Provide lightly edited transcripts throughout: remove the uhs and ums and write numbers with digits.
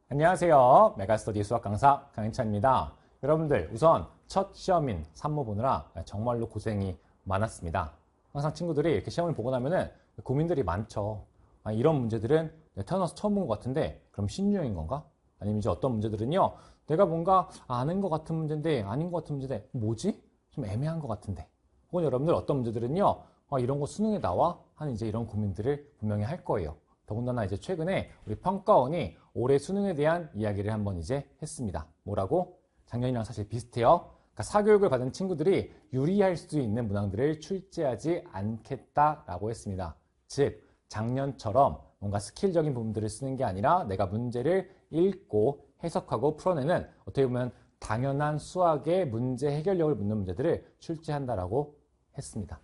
안녕하세요. 메가스터디 수학 강사 강인찬입니다. 여러분들 우선 첫 시험인 산모 보느라 정말로 고생이 많았습니다. 항상 친구들이 이렇게 시험을 보고 나면은 고민들이 많죠. 이런 문제들은 태어나서 처음 본 것 같은데 그럼 신유형인 건가? 아니면 이제 어떤 문제들은요, 내가 뭔가 아는 것 같은 문제인데 아닌 것 같은 문제인데 뭐지? 좀 애매한 것 같은데. 혹은 여러분들 어떤 문제들은요, 이런 거 수능에 나와? 하는 이제 이런 고민들을 분명히 할 거예요. 더군다나 이제 최근에 우리 평가원이 올해 수능에 대한 이야기를 한번 이제 했습니다. 뭐라고? 작년이랑 사실 비슷해요. 그러니까 사교육을 받은 친구들이 유리할 수 있는 문항들을 출제하지 않겠다라고 했습니다. 즉, 작년처럼 뭔가 스킬적인 부분들을 쓰는 게 아니라 내가 문제를 읽고 해석하고 풀어내는, 어떻게 보면 당연한 수학의 문제 해결력을 묻는 문제들을 출제한다라고 했습니다.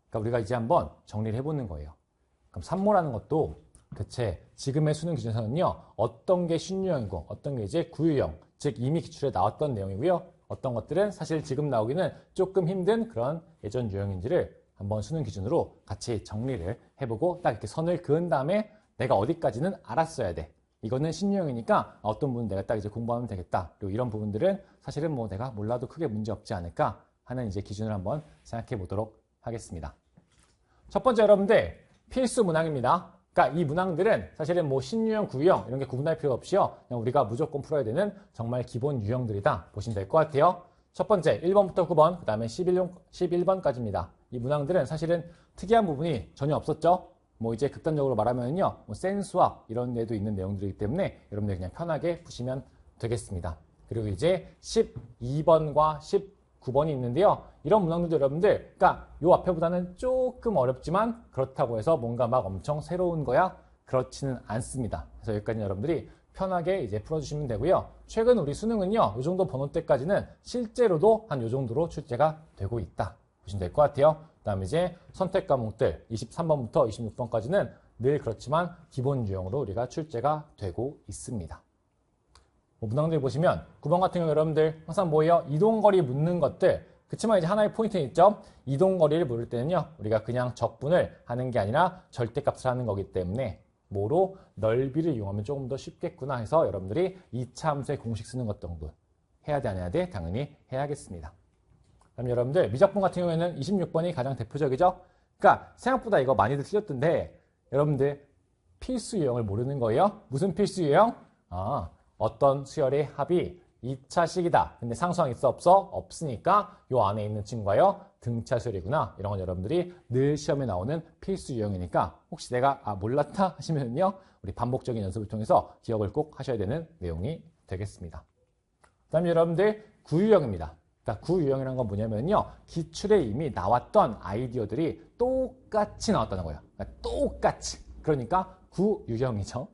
그러니까 우리가 이제 한번 정리를 해보는 거예요. 그럼 산모라는 것도 대체 지금의 수능 기준에서는요, 어떤 게 신유형이고 어떤 게 이제 구유형, 즉 이미 기출에 나왔던 내용이고요, 어떤 것들은 사실 지금 나오기는 조금 힘든 그런 예전 유형인지를 한번 수능 기준으로 같이 정리를 해보고 딱 이렇게 선을 그은 다음에 내가 어디까지는 알았어야 돼. 이거는 신유형이니까 어떤 부분 내가 딱 이제 공부하면 되겠다. 그리고 이런 부분들은 사실은 뭐 내가 몰라도 크게 문제 없지 않을까 하는 이제 기준을 한번 생각해 보도록 하겠습니다. 첫 번째, 여러분들 필수 문항입니다. 그러니까 이 문항들은 사실은 뭐 신유형, 구유형 이런 게 구분할 필요 없이요, 그냥 우리가 무조건 풀어야 되는 정말 기본 유형들이다 보시면 될 것 같아요. 첫 번째 1번부터 9번, 그 다음에 11번까지입니다. 이 문항들은 사실은 특이한 부분이 전혀 없었죠. 뭐 이제 극단적으로 말하면요, 뭐 센수학 이런 데도 있는 내용들이기 때문에 여러분들 그냥 편하게 푸시면 되겠습니다. 그리고 이제 12번과 19번이 있는데요. 이런 문항들도 여러분들, 그러니까 요 앞에보다는 조금 어렵지만 그렇다고 해서 뭔가 막 엄청 새로운 거야? 그렇지는 않습니다. 그래서 여기까지 여러분들이 편하게 이제 풀어주시면 되고요. 최근 우리 수능은요, 요 정도 번호대까지는 실제로도 한 요 정도로 출제가 되고 있다 보시면 될 것 같아요. 그 다음에 이제 선택 과목들 23번부터 26번까지는 늘 그렇지만 기본 유형으로 우리가 출제가 되고 있습니다. 문항들 보시면 9번 같은 경우 여러분들 항상 뭐예요? 이동거리 묻는 것들. 그렇지만 이제 하나의 포인트는 있죠. 이동거리를 물을 때는요, 우리가 그냥 적분을 하는 게 아니라 절대값을 하는 거기 때문에 뭐로? 넓이를 이용하면 조금 더 쉽겠구나 해서 여러분들이 2차 함수의 공식 쓰는 것 정도 해야 돼, 안 해야 돼? 당연히 해야겠습니다. 그럼 여러분들 미적분 같은 경우에는 26번이 가장 대표적이죠. 그러니까 생각보다 이거 많이들 틀렸던데 여러분들 필수 유형을 모르는 거예요. 무슨 필수 유형? 어떤 수열의 합이 2차식이다. 근데 상수항 있어 없어? 없으니까 요 안에 있는 친구가요, 등차 수열이구나. 이런 건 여러분들이 늘 시험에 나오는 필수 유형이니까 혹시 내가 몰랐다 하시면요, 우리 반복적인 연습을 통해서 기억을 꼭 하셔야 되는 내용이 되겠습니다. 그 다음에 여러분들 구유형입니다. 그러니까 구유형이라는 건 뭐냐면요, 기출에 이미 나왔던 아이디어들이 똑같이 나왔다는 거예요. 그러니까 똑같이. 그러니까 구유형이죠.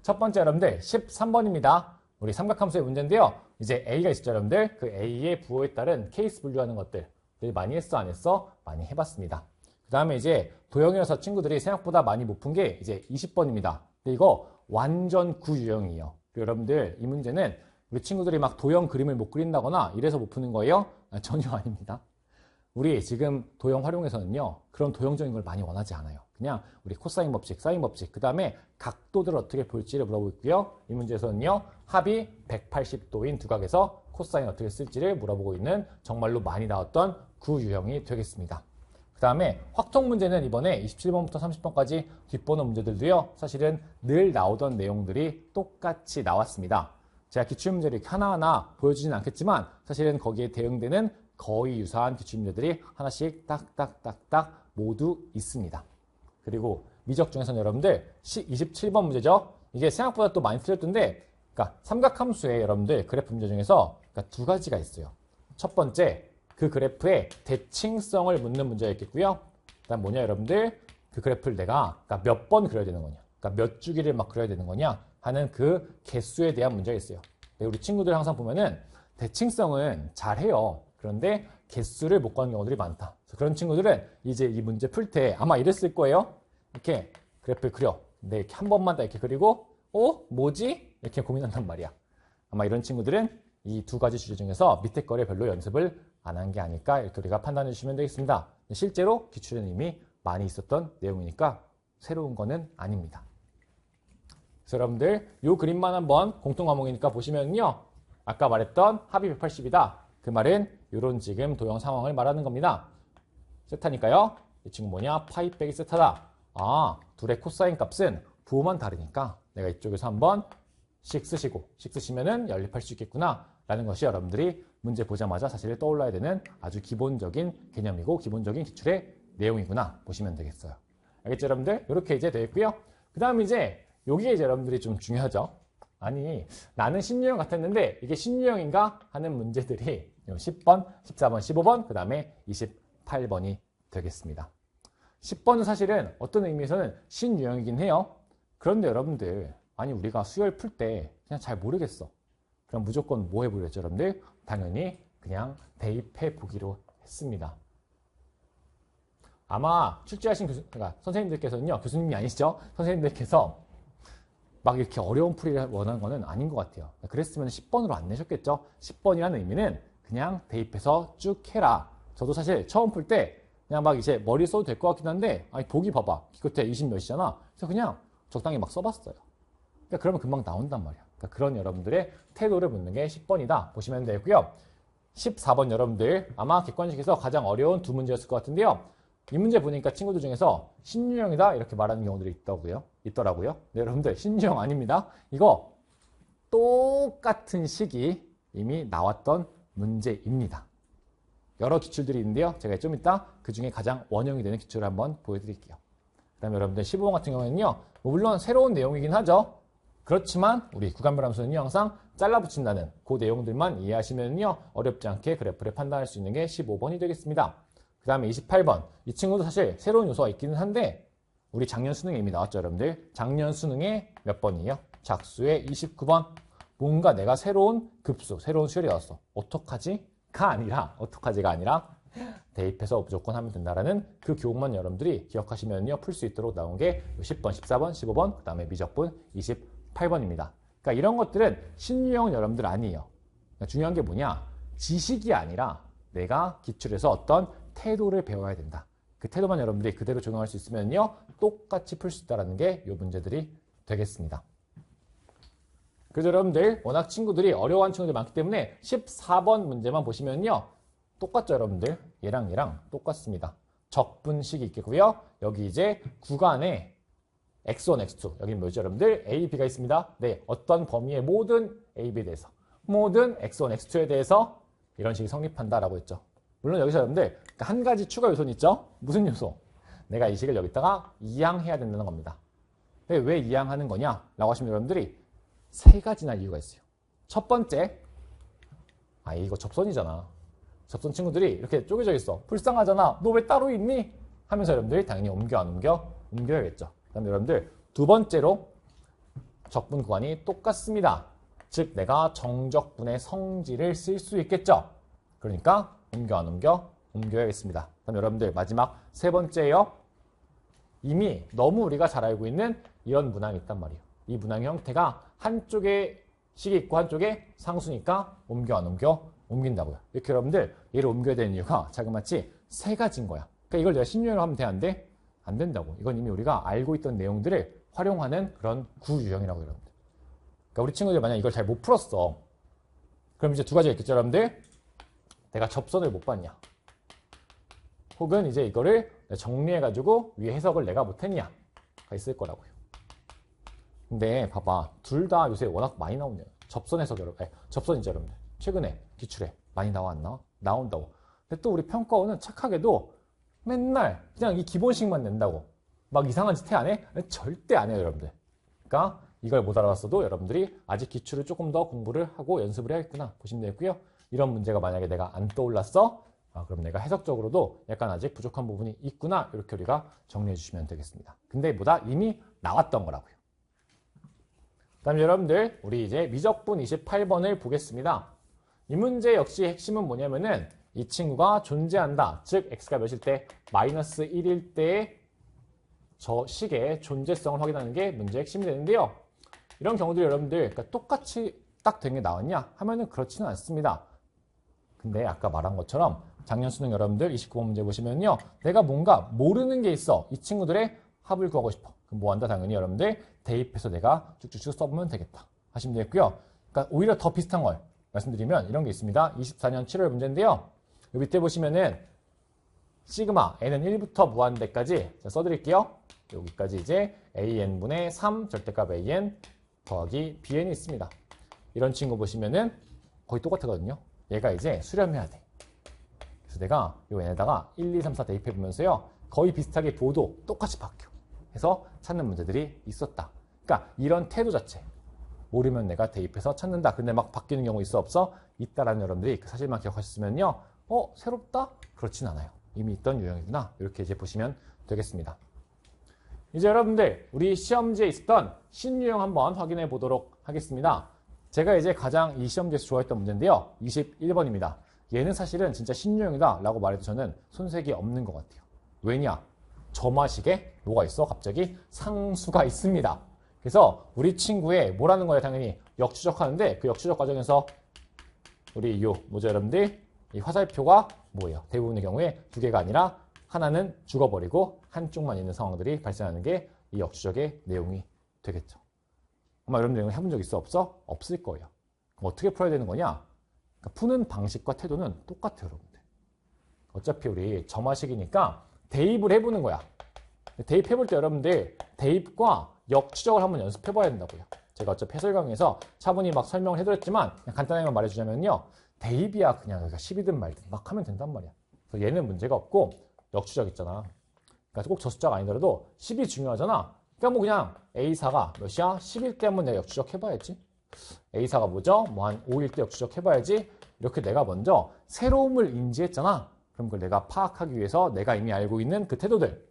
첫 번째 여러분들 13번입니다. 우리 삼각함수의 문제인데요. 이제 A가 있었죠, 여러분들. 그 A의 부호에 따른 케이스 분류하는 것들 많이 했어, 안 했어? 많이 해봤습니다. 그 다음에 이제 도형이라서 친구들이 생각보다 많이 못 푼 게 이제 20번입니다. 근데 이거 완전 구유형이에요. 그리고 여러분들 이 문제는 우리 친구들이 막 도형 그림을 못 그린다거나 이래서 못 푸는 거예요? 전혀 아닙니다. 우리 지금 도형 활용에서는요, 그런 도형적인 걸 많이 원하지 않아요. 그냥 우리 코사인 법칙, 사인 법칙, 그 다음에 각도들을 어떻게 볼지를 물어보고 있고요. 이 문제에서는요, 합이 180도인 두각에서 코사인 어떻게 쓸지를 물어보고 있는 정말로 많이 나왔던 구유형이 되겠습니다. 그 다음에 확통 문제는 이번에 27번부터 30번까지 뒷번호 문제들도요, 사실은 늘 나오던 내용들이 똑같이 나왔습니다. 제가 기출문제를 하나하나 보여주지는 않겠지만 사실은 거기에 대응되는 거의 유사한 기출문제들이 하나씩 딱딱딱딱 모두 있습니다. 그리고 미적 중에서는 여러분들 27번 문제죠. 이게 생각보다 또 많이 틀렸던데, 그러니까 삼각함수의 여러분들 그래프 문제 중에서 그러니까 두 가지가 있어요. 첫 번째, 그 그래프의 대칭성을 묻는 문제가 있겠고요. 그다음 뭐냐 여러분들, 그 그래프를 내가 그러니까 몇 번 그려야 되는 거냐, 그러니까 몇 주기를 막 그려야 되는 거냐 하는 그 개수에 대한 문제가 있어요. 우리 친구들 항상 보면은 대칭성은 잘해요. 그런데 개수를 못 구하는 경우들이 많다. 그런 친구들은 이제 이 문제 풀 때 아마 이랬을 거예요. 이렇게 그래프를 그려. 근데 이렇게 한 번만 딱 이렇게 그리고 뭐지? 이렇게 고민한단 말이야. 아마 이런 친구들은 이 두 가지 주제 중에서 밑에 거를 별로 연습을 안 한 게 아닐까, 이렇게 우리가 판단해 주시면 되겠습니다. 실제로 기출에는 이미 많이 있었던 내용이니까 새로운 거는 아닙니다. 그래서 여러분들 이 그림만 한번 공통 과목이니까 보시면요. 아까 말했던 합이 180이다. 그 말은 이런 지금 도형 상황을 말하는 겁니다. 세타니까요. 이 친구 뭐냐? 파이 빼기 세타다. 아, 둘의 코사인 값은 부호만 다르니까 내가 이쪽에서 한번 씩 쓰시고 씩 쓰시면은 연립할 수 있겠구나 라는 것이 여러분들이 문제 보자마자 사실 떠올라야 되는 아주 기본적인 개념이고 기본적인 기출의 내용이구나 보시면 되겠어요. 알겠죠 여러분들? 이렇게 이제 되어 있고요. 그 다음 이제 여기에 이제 여러분들이 좀 중요하죠. 아니 나는 신유형 같았는데 이게 신유형인가 하는 문제들이 10번, 14번, 15번 그 다음에 28번이 되겠습니다. 10번은 사실은 어떤 의미에서는 신유형이긴 해요. 그런데 여러분들 아니 우리가 수열 풀 때 그냥 잘 모르겠어. 그럼 무조건 뭐 해보겠죠 여러분들? 당연히 그냥 대입해 보기로 했습니다. 아마 출제하신 그러니까 선생님들께서는요. 교수님이 아니시죠? 선생님들께서 막 이렇게 어려운 풀이를 원하는 거는 아닌 것 같아요. 그랬으면 10번으로 안 내셨겠죠? 10번이라는 의미는 그냥 대입해서 쭉 해라. 저도 사실 처음 풀 때 그냥 막 이제 머리 써도 될 것 같긴 한데 아니 보기 봐봐. 기껏해 20 몇이잖아. 그래서 그냥 적당히 막 써봤어요. 그러니까 그러면 금방 나온단 말이야. 그러니까 그런 여러분들의 태도를 묻는 게 10번이다 보시면 되고요. 14번 여러분들 아마 객관식에서 가장 어려운 두 문제였을 것 같은데요. 이 문제 보니까 친구들 중에서 신유형이다 이렇게 말하는 경우들이 있더라고요. 네, 여러분들 신유형 아닙니다. 이거 똑같은 식이 이미 나왔던 문제입니다. 여러 기출들이 있는데요. 제가 좀 이따 그 중에 가장 원형이 되는 기출을 한번 보여드릴게요. 그 다음에 여러분들 15번 같은 경우에는요. 물론 새로운 내용이긴 하죠. 그렇지만 우리 구간별 함수는요. 항상 잘라붙인다는 그 내용들만 이해하시면요. 어렵지 않게 그래프를 판단할 수 있는 게 15번이 되겠습니다. 그 다음에 28번. 이 친구도 사실 새로운 요소가 있기는 한데 우리 작년 수능에 이미 나왔죠, 여러분들. 작년 수능에 몇 번이에요? 작수의 29번. 뭔가 내가 새로운 급수, 새로운 수열이 나왔어. 어떡하지?가 아니라 대입해서 무조건 하면 된다라는 그 교훈만 여러분들이 기억하시면요. 풀 수 있도록 나온 게 10번, 14번, 15번, 그 다음에 미적분 28번입니다. 그러니까 이런 것들은 신유형은 여러분들 아니에요. 그러니까 중요한 게 뭐냐? 지식이 아니라 내가 기출에서 어떤 태도를 배워야 된다. 그 태도만 여러분들이 그대로 적용할 수 있으면요. 똑같이 풀 수 있다는 게 이 문제들이 되겠습니다. 그래서 여러분들 워낙 친구들이 어려워하는 친구들이 많기 때문에 14번 문제만 보시면요. 똑같죠 여러분들? 얘랑 똑같습니다. 적분식이 있겠고요. 여기 이제 구간에 x1, x2 여기는 뭐죠 여러분들? a, b가 있습니다. 네, 어떤 범위의 모든 a, b에 대해서 모든 x1, x2에 대해서 이런 식이 성립한다라고 했죠. 물론 여기서 여러분들 한 가지 추가 요소는 있죠. 무슨 요소? 내가 이 식을 여기다가 이항해야 된다는 겁니다. 왜 이항하는 거냐? 라고 하시면 여러분들이 세 가지나 이유가 있어요. 첫 번째, 이거 접선이잖아. 접선 친구들이 이렇게 쪼개져 있어. 불쌍하잖아. 너 왜 따로 있니? 하면서 여러분들이 당연히 옮겨 안 옮겨? 옮겨야겠죠. 그 다음에 여러분들 두 번째로 적분 구간이 똑같습니다. 즉 내가 정적분의 성질을 쓸 수 있겠죠. 그러니까 옮겨 안 옮겨? 옮겨야겠습니다. 그 다음에 여러분들 마지막 세 번째예요. 이미 너무 우리가 잘 알고 있는 이런 문항이 있단 말이에요. 이 문항의 형태가 한쪽에 식이 있고 한쪽에 상수니까 옮겨 안 옮겨? 옮긴다고요. 이렇게 여러분들 얘를 옮겨야 되는 이유가 자그마치 세 가지인 거야. 그러니까 이걸 내가 신유형으로 하면 돼? 안 돼? 안 된다고. 이건 이미 우리가 알고 있던 내용들을 활용하는 그런 구유형이라고 여러분들. 그러니까 우리 친구들 만약 이걸 잘 못 풀었어. 그럼 이제 두 가지가 있겠죠 여러분들? 내가 접선을 못 봤냐? 혹은 이제 이거를 정리해가지고 위에 해석을 내가 못했냐가 있을 거라고요. 근데 봐봐. 둘 다 요새 워낙 많이 나오네요. 접선 해석 여러분. 접선이죠 여러분들. 최근에 기출에 많이 나와 안 나와? 나온다고. 근데 또 우리 평가원은 착하게도 맨날 그냥 이 기본식만 낸다고. 막 이상한 짓 해 안 해? 절대 안 해요 여러분들. 그러니까 이걸 못 알아봤어도 여러분들이 아직 기출을 조금 더 공부를 하고 연습을 해야겠구나 보시면 되고요. 이런 문제가 만약에 내가 안 떠올랐어? 그럼 내가 해석적으로도 약간 아직 부족한 부분이 있구나 이렇게 우리가 정리해 주시면 되겠습니다. 근데 보다 이미 나왔던 거라고요. 그 다음에 여러분들 우리 이제 미적분 28번을 보겠습니다. 이 문제 역시 핵심은 뭐냐면은 이 친구가 존재한다. 즉 x가 몇일 때? 마이너스 1일 때의 저 식의 존재성을 확인하는 게 문제의 핵심이 되는데요. 이런 경우들이 여러분들 그러니까 똑같이 딱 된 게 나왔냐? 하면은 그렇지는 않습니다. 근데 아까 말한 것처럼 작년 수능 여러분들 29번 문제 보시면요. 내가 뭔가 모르는 게 있어. 이 친구들의 합을 구하고 싶어. 그럼 뭐 한다? 당연히 여러분들 대입해서 내가 쭉쭉쭉 써보면 되겠다 하시면 되겠고요. 그러니까 오히려 더 비슷한 걸 말씀드리면 이런 게 있습니다. 24년 7월 문제인데요. 여기 밑에 보시면은 시그마 n은 1부터 무한대까지 써드릴게요. 여기까지 이제 an분의 3 절대값 an 더하기 bn이 있습니다. 이런 친구 보시면은 거의 똑같거든요. 얘가 이제 수렴해야 돼. 그래서 내가 요 n에다가 1, 2, 3, 4 대입해보면서요. 거의 비슷하게 보도 똑같이 바뀌어. 해서 찾는 문제들이 있었다. 그러니까 이런 태도 자체. 모르면 내가 대입해서 찾는다. 근데 막 바뀌는 경우 있어 없어? 있다라는 여러분들이 그 사실만 기억하셨으면요. 새롭다? 그렇진 않아요. 이미 있던 유형이구나. 이렇게 이제 보시면 되겠습니다. 이제 여러분들 우리 시험지에 있었던 신유형 한번 확인해 보도록 하겠습니다. 제가 이제 가장 이 시험지에서 좋아했던 문제인데요. 21번입니다. 얘는 사실은 진짜 신유형이다 라고 말해도 저는 손색이 없는 것 같아요. 왜냐? 점화식에 뭐가 있어? 갑자기 상수가 있습니다. 그래서 우리 친구의 뭐라는 거예요? 당연히 역추적하는데 그 역추적 과정에서 우리 뭐죠 여러분들? 이 화살표가 뭐예요? 대부분의 경우에 두 개가 아니라 하나는 죽어버리고 한쪽만 있는 상황들이 발생하는 게 이 역추적의 내용이 되겠죠. 아마 이런 내용을 해본 적 있어 없어? 없을 거예요. 그럼 어떻게 풀어야 되는 거냐? 그러니까 푸는 방식과 태도는 똑같아요, 여러분들. 어차피 우리 점화식이니까 대입을 해보는 거야. 대입해볼 때 여러분들 대입과 역추적을 한번 연습해봐야 된다고요. 제가 어차피 해설 강의에서 차분히 막 설명을 해드렸지만 그냥 간단하게만 말해주자면요. 대입이야 그냥 여기가 10이든 말든 막 하면 된단 말이야. 그래서 얘는 문제가 없고 역추적 있잖아. 그러니까 꼭 저 숫자가 아니더라도 10이 중요하잖아. 그러니까 뭐 그냥 A4가 몇이야? 10일 때 한번 내가 역추적 해봐야지. A4가 뭐죠? 뭐 한 5일 때 역추적 해봐야지. 이렇게 내가 먼저 새로움을 인지했잖아. 그럼 그걸 내가 파악하기 위해서 내가 이미 알고 있는 그 태도들을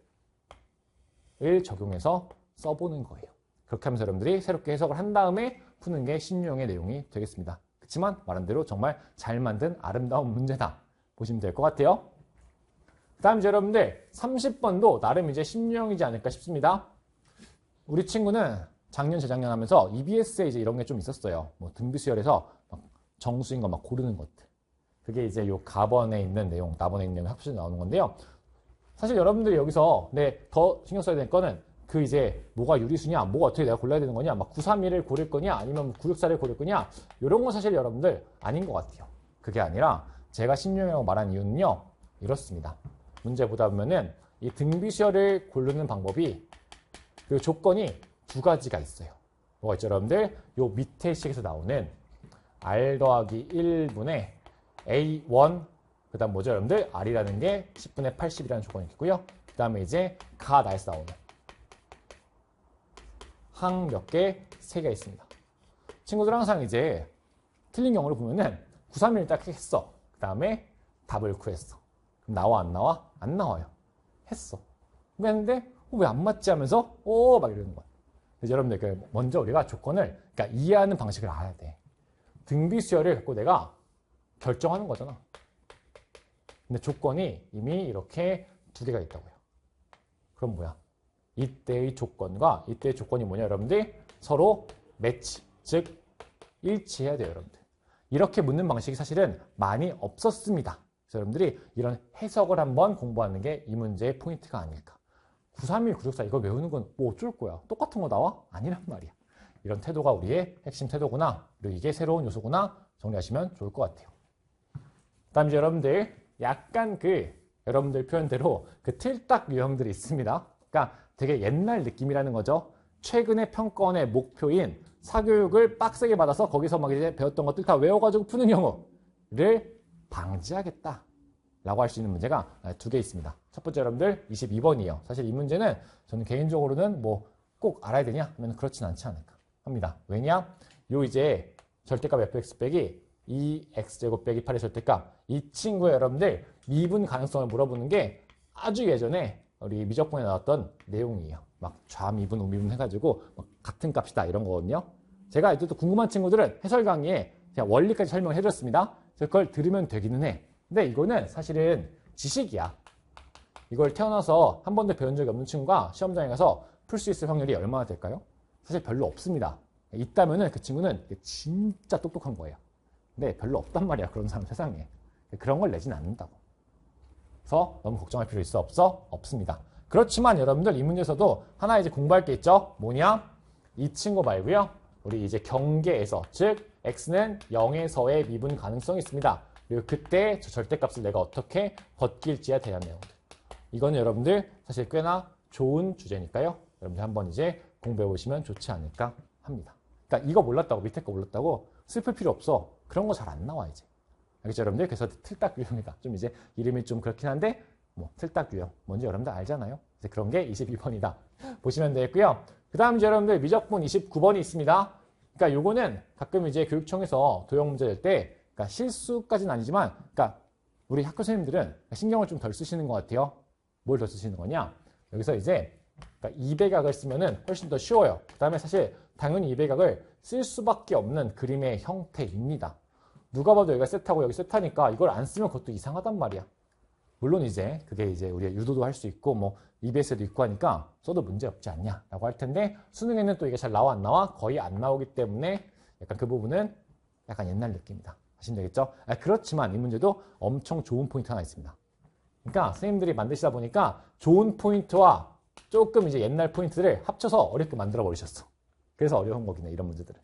적용해서 써보는 거예요. 그렇게 하면서 여러분들이 새롭게 해석을 한 다음에 푸는 게 신유형의 내용이 되겠습니다. 그렇지만 말한 대로 정말 잘 만든 아름다운 문제다 보시면 될 것 같아요. 그 다음 이제 여러분들 30번도 나름 이제 신유형이지 않을까 싶습니다. 우리 친구는 작년 재작년 하면서 EBS에 이제 이런 게 좀 있었어요. 뭐 등비수열에서 막 정수인 거 막 고르는 것들. 그게 이제 요 가번에 있는 내용, 나번에 있는 내용이 합쳐져 나오는 건데요. 사실 여러분들이 여기서 더 신경 써야 될 거는 그 이제 뭐가 유리수냐, 뭐가 어떻게 내가 골라야 되는 거냐, 막 931을 고를 거냐, 아니면 964를 고를 거냐, 이런 건 사실 여러분들 아닌 것 같아요. 그게 아니라 제가 신유형이라고 말한 이유는요, 이렇습니다. 문제 보다 보면은 이 등비수열을 고르는 방법이 그 조건이 두 가지가 있어요. 뭐가 있죠, 여러분들? 요 밑에 식에서 나오는 R 더하기 1분의 A1, 그 다음 뭐죠, 여러분들? R이라는 게 10분의 80이라는 조건이 있고요. 그 다음에 이제 가 나에서 나오는 항 몇 개? 3개 있습니다. 친구들 항상 이제 틀린 경우를 보면은 931 딱 했어. 그 다음에 답을 구했어. 그럼 나와 안 나와? 안 나와요. 했어. 했는데 왜 안 맞지 하면서 막 이러는 거야. 그래서 여러분들 먼저 우리가 조건을 그러니까 이해하는 방식을 알아야 돼. 등비수열을 갖고 내가 결정하는 거잖아. 근데 조건이 이미 이렇게 두 개가 있다고요. 그럼 뭐야? 이때의 조건과 이때의 조건이 뭐냐 여러분들? 서로 매치, 즉 일치해야 돼요 여러분들. 이렇게 묻는 방식이 사실은 많이 없었습니다. 그래서 여러분들이 이런 해석을 한번 공부하는 게 이 문제의 포인트가 아닐까. 931, 964 이거 외우는 건 뭐 어쩔 거야? 똑같은 거 나와? 아니란 말이야. 이런 태도가 우리의 핵심 태도구나. 그리고 이게 새로운 요소구나. 정리하시면 좋을 것 같아요. 다음 이제 여러분들 약간 여러분들 표현대로 그 틀딱 유형들이 있습니다. 그러니까 되게 옛날 느낌이라는 거죠. 최근의 평가원의 목표인 사교육을 빡세게 받아서 거기서 막 이제 배웠던 것들 다 외워가지고 푸는 경우를 방지하겠다. 라고 할 수 있는 문제가 두 개 있습니다. 첫 번째 여러분들 22번이에요. 사실 이 문제는 저는 개인적으로는 뭐 꼭 알아야 되냐 하면 그렇진 않지 않을까 합니다. 왜냐? 요 이제 절대값 fx 빼기 2x제곱 빼기 8의 절대값 이 친구의 여러분들 미분 가능성을 물어보는 게 아주 예전에 우리 미적분에 나왔던 내용이에요. 막 좌미분, 우미분 해가지고 막 같은 값이다 이런 거거든요. 제가 이제 또 궁금한 친구들은 해설 강의에 그냥 원리까지 설명을 해줬습니다. 그래서 그걸 들으면 되기는 해. 근데 이거는 사실은 지식이야. 이걸 태어나서 한 번도 배운 적이 없는 친구가 시험장에 가서 풀 수 있을 확률이 얼마나 될까요? 사실 별로 없습니다. 있다면은 그 친구는 진짜 똑똑한 거예요. 근데 별로 없단 말이야. 그런 사람 세상에. 그런 걸 내진 않는다고. 그래서 너무 걱정할 필요 있어? 없어? 없습니다. 그렇지만 여러분들 이 문제에서도 하나 이제 공부할 게 있죠. 뭐냐? 이 친구 말고요. 우리 이제 경계에서, 즉 x는 0에서의 미분 가능성이 있습니다. 그리고 그때 저 절대값을 내가 어떻게 벗길지에 대한 내용들. 이거는 여러분들 사실 꽤나 좋은 주제니까요. 여러분들 한번 이제 공부해 보시면 좋지 않을까 합니다. 그러니까 이거 몰랐다고, 밑에 거 몰랐다고 슬플 필요 없어. 그런 거 잘 안 나와 이제. 알겠죠, 여러분들? 그래서 틀딱 유형이다. 좀 이제 이름이 좀 그렇긴 한데 뭐 틀딱 유형 뭔지 여러분들 알잖아요. 그래서 그런 게 22번이다. 보시면 되겠고요. 그 다음 이제 여러분들 미적분 29번이 있습니다. 그러니까 요거는 가끔 이제 교육청에서 도형 문제 낼 때, 그러니까 실수까지는 아니지만, 그러니까 우리 학교 선생님들은 신경을 좀 덜 쓰시는 것 같아요. 뭘 덜 쓰시는 거냐? 여기서 이제 그러니까 2배각을 쓰면은 훨씬 더 쉬워요. 그 다음에 사실 당연히 2배각을 쓸 수밖에 없는 그림의 형태입니다. 누가 봐도 여기가 세타고 여기 세타니까 이걸 안 쓰면 그것도 이상하단 말이야. 물론 이제 그게 이제 우리가 유도도 할 수 있고 뭐 EBS에도 있고 하니까 써도 문제 없지 않냐라고 할 텐데, 수능에는 또 이게 잘 나와 안 나와? 거의 안 나오기 때문에 약간 그 부분은 약간 옛날 느낌이다 하시면 되겠죠. 그렇지만 이 문제도 엄청 좋은 포인트 하나 있습니다. 그러니까 선생님들이 만드시다 보니까 좋은 포인트와 조금 이제 옛날 포인트를 합쳐서 어렵게 만들어 버리셨어. 그래서 어려운 거긴 해, 이런 문제들은.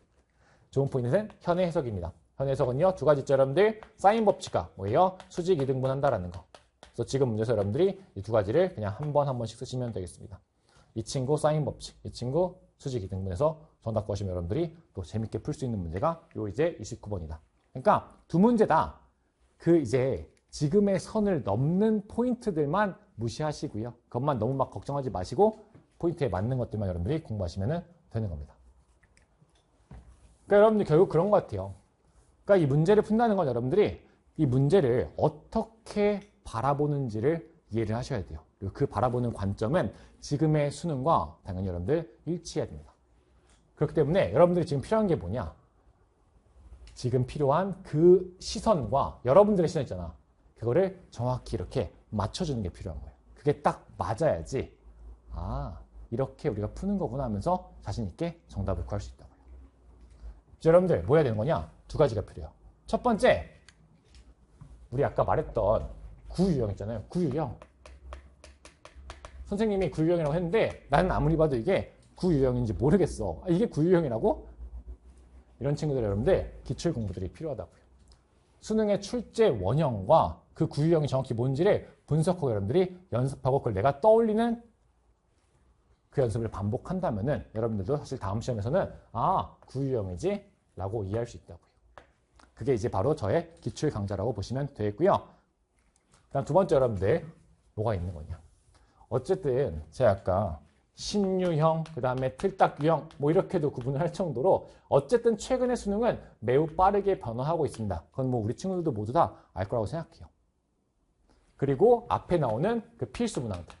좋은 포인트는 현의 해석입니다. 현의 해석은요, 두 가지죠, 여러분들. 사인 법칙과 뭐예요? 수직 이등분한다라는 거. 그래서 지금 문제에서 여러분들이 이 두 가지를 그냥 한 번씩 쓰시면 되겠습니다. 이 친구 사인 법칙, 이 친구 수직 이등분해서 정답 구하시면 여러분들이 또 재밌게 풀 수 있는 문제가 요 이제 29번이다. 그러니까 두 문제 다 그 이제 지금의 선을 넘는 포인트들만 무시하시고요. 그것만 너무 막 걱정하지 마시고 포인트에 맞는 것들만 여러분들이 공부하시면 되는 겁니다. 그러니까 여러분들 결국 그런 것 같아요. 그러니까 이 문제를 푼다는 건 여러분들이 이 문제를 어떻게 바라보는지를 이해를 하셔야 돼요. 그리고 그 바라보는 관점은 지금의 수능과 당연히 여러분들 일치해야 됩니다. 그렇기 때문에 여러분들이 지금 필요한 게 뭐냐? 지금 필요한 그 시선과 여러분들의 시선 있잖아. 그거를 정확히 이렇게 맞춰주는 게 필요한 거예요. 그게 딱 맞아야지, 아, 이렇게 우리가 푸는 거구나 하면서 자신 있게 정답을 구할 수 있다고요. 여러분들 뭐 해야 되는 거냐? 두 가지가 필요해요. 첫 번째, 우리 아까 말했던 구유형 있잖아요. 구유형. 선생님이 구유형이라고 했는데 나는 아무리 봐도 이게 구유형인지 모르겠어. 이게 구유형이라고? 이런 친구들 여러분들 기출 공부들이 필요하다고요. 수능의 출제 원형과 그 구유형이 정확히 뭔지를 분석하고 여러분들이 연습하고 그걸 내가 떠올리는 그 연습을 반복한다면은 여러분들도 사실 다음 시험에서는 아, 구유형이지? 라고 이해할 수 있다고요. 그게 이제 바로 저의 기출 강좌라고 보시면 되겠고요. 다음 두 번째 여러분들 뭐가 있는 거냐? 어쨌든 제가 아까 신유형, 그 다음에 틀딱유형 뭐 이렇게도 구분을 할 정도로 어쨌든 최근의 수능은 매우 빠르게 변화하고 있습니다. 그건 뭐 우리 친구들도 모두 다 알 거라고 생각해요. 그리고 앞에 나오는 그 필수 문항들,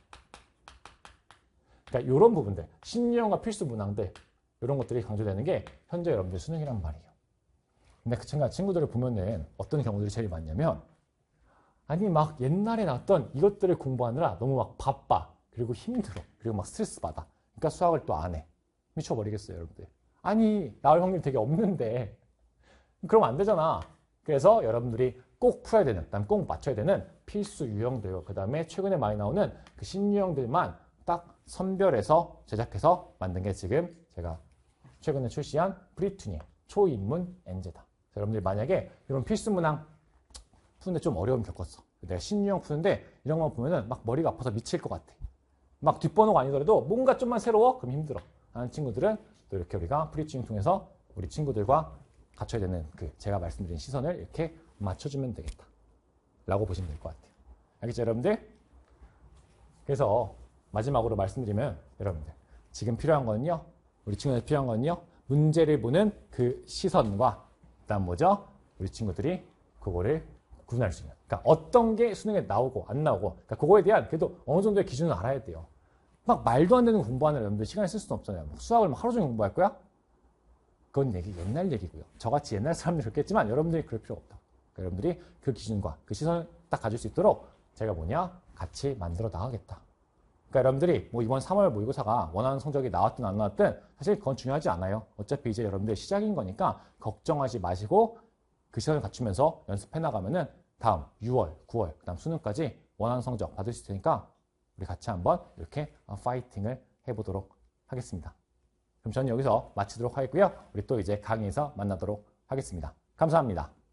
그러니까 이런 부분들, 신유형과 필수 문항들 이런 것들이 강조되는 게 현재 여러분들 수능이란 말이에요. 근데 그 친구들을 보면은 어떤 경우들이 제일 많냐면, 아니 막 옛날에 나왔던 이것들을 공부하느라 너무 막 바빠, 그리고 힘들어, 그리고 막 스트레스 받아. 그러니까 수학을 또 안 해. 미쳐버리겠어요, 여러분들. 아니 나올 확률이 되게 없는데 그러면 안 되잖아. 그래서 여러분들이 꼭 풀어야 되는, 그다음 꼭 맞춰야 되는 필수 유형들과 그 다음에 최근에 많이 나오는 그 신유형들만 딱 선별해서 제작해서 만든 게 지금 제가 최근에 출시한 프리투닝 초인문 엔제다. 여러분들이 만약에 이런 필수 문항 푸는데 좀 어려움 겪었어. 내가 신유형 푸는데 이런 거 보면은 막 머리가 아파서 미칠 것 같아. 막 뒷번호가 아니더라도 뭔가 좀만 새로워? 그럼 힘들어. 하는 친구들은 또 이렇게 우리가 프리투닝 통해서 우리 친구들과 갖춰야 되는 그 제가 말씀드린 시선을 이렇게 맞춰주면 되겠다. 라고 보시면 될 것 같아요. 알겠죠, 여러분들? 그래서 마지막으로 말씀드리면 여러분들 지금 필요한 거는요. 우리 친구들 필요한 거는요. 문제를 보는 그 시선과 그다음 뭐죠? 우리 친구들이 그거를 구분할 수 있는. 그러니까 어떤 게 수능에 나오고 안 나오고, 그러니까 그거에 대한 그래도 어느 정도의 기준을 알아야 돼요. 막 말도 안 되는 공부하는 여러분들 시간을 쓸 수는 없잖아요. 수학을 막 하루 종일 공부할 거야? 그건 옛날 얘기고요. 저같이 옛날 사람들이 그렇겠지만 여러분들이 그럴 필요 없다. 그러니까 여러분들이 그 기준과 그 시선을 딱 가질 수 있도록 제가 뭐냐? 같이 만들어 나가겠다. 그러니까 여러분들이 뭐 이번 3월 모의고사가 원하는 성적이 나왔든 안 나왔든 사실 그건 중요하지 않아요. 어차피 이제 여러분들 시작인 거니까 걱정하지 마시고 그 시선을 갖추면서 연습해 나가면은 다음 6월, 9월, 그 다음 수능까지 원하는 성적 받을 수 있으니까 우리 같이 한번 이렇게 파이팅을 해보도록 하겠습니다. 그럼 저는 여기서 마치도록 하겠고요. 우리 또 이제 강의에서 만나도록 하겠습니다. 감사합니다.